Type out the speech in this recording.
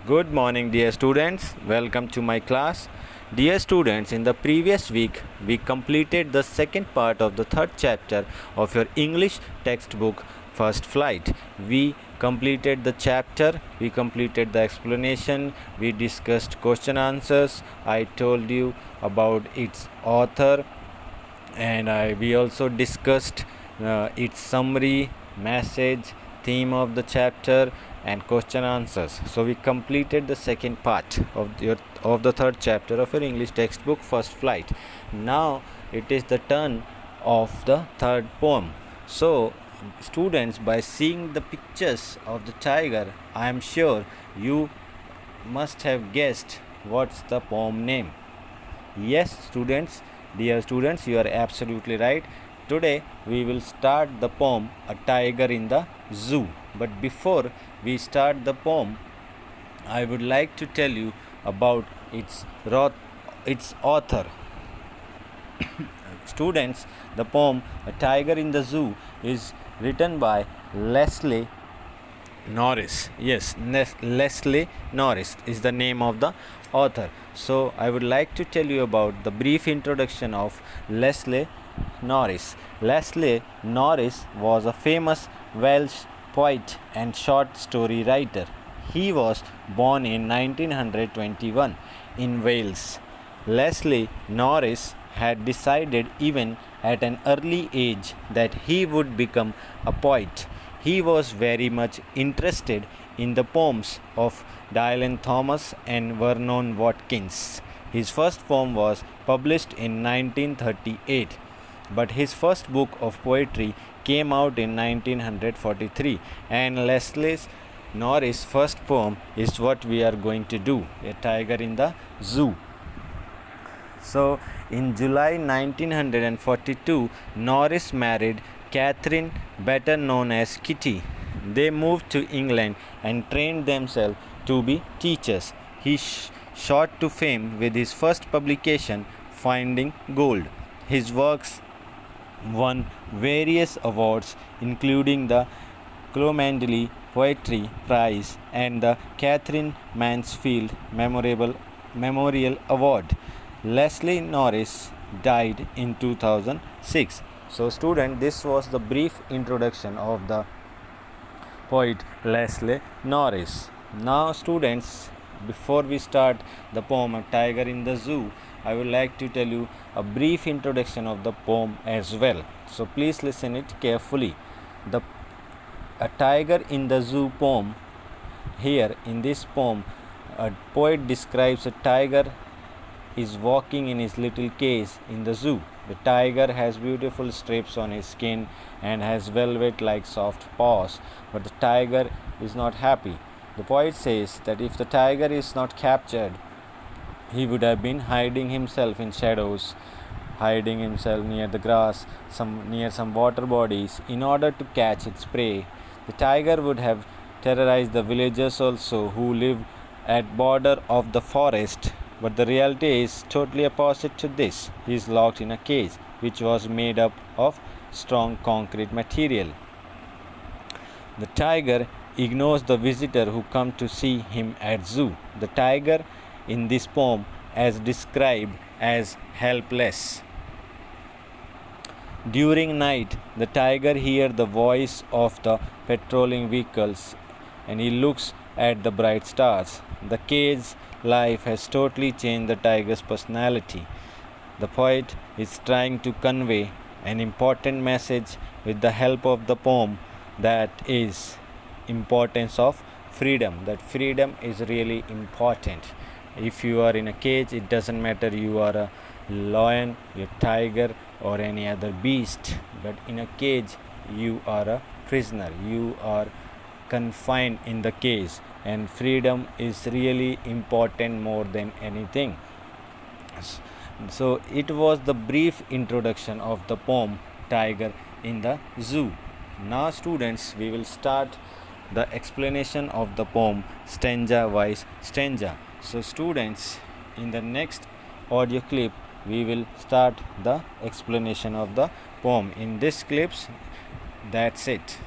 Good morning, dear students. Welcome to my class. Dear students, in the previous week, we completed the second part of the third chapter of your English textbook, First Flight. We completed the chapter, we completed the explanation, we discussed question answers. I told you about its author, and we also discussed its summary, message, theme of the chapter, and question answers. So we completed the second part of the third chapter of your English textbook, First Flight. Now it is the turn of the third poem. So students, by seeing the pictures of the tiger, I am sure you must have guessed what's the poem name. Yes, students, dear students, you are absolutely right. Today we will start the poem A Tiger in the Zoo. But before we start the poem, I would like to tell you about its author. Students, the poem A Tiger in the Zoo is written by Leslie Norris. Yes, Leslie Norris is the name of the author. So I would like to tell you about the brief introduction of Leslie Norris. Leslie Norris was a famous Welsh poet and short story writer. He was born in 1921 in Wales. Leslie Norris had decided even at an early age that he would become a poet. He was very much interested in the poems of Dylan Thomas and Vernon Watkins. His first poem was published in 1938, but his first book of poetry came out in 1943, and Leslie Norris' first poem is what we are going to do, A Tiger in the Zoo. So, in July 1942, Norris married Catherine, better known as Kitty. They moved to England and trained themselves to be teachers. He shot to fame with his first publication, Finding Gold. His works won various awards, including the Cholmondeley Poetry Prize and the Catherine Mansfield Memorial Award. Leslie Norris died in 2006. So student, this was the brief introduction of the poet Leslie Norris. Now students, before we start the poem A Tiger in the Zoo, I would like to tell you a brief introduction of the poem as well. So please listen it carefully. The A Tiger in the Zoo poem. Here in this poem, a poet describes a tiger is walking in his little cage in the zoo. The tiger has beautiful stripes on his skin and has velvet-like soft paws, but the tiger is not happy. The poet says that if the tiger is not captured, he would have been hiding himself in shadows, hiding himself near the grass, near some water bodies, in order to catch its prey. The tiger would have terrorized the villagers also, who live at border of the forest. But the reality is totally opposite to this. He is locked in a cage which was made up of strong concrete material. The tiger ignores the visitor who come to see him at zoo. The tiger in this poem is described as helpless. During night, the tiger hears the voice of the patrolling vehicles and he looks at the bright stars. The cage life has totally changed the tiger's personality. The poet is trying to convey an important message with the help of the poem, that is importance of freedom. That freedom is really important. If you are in a cage, it doesn't matter you are a lion, a tiger or any other beast, but in a cage you are a prisoner. You are confined in the cage, and freedom is really important more than anything. So it was the brief introduction of the poem Tiger in the Zoo. Now students, we will start the explanation of the poem stanza wise stanza. So students, in the next audio clip we will start the explanation of the poem. In this clips, that's it.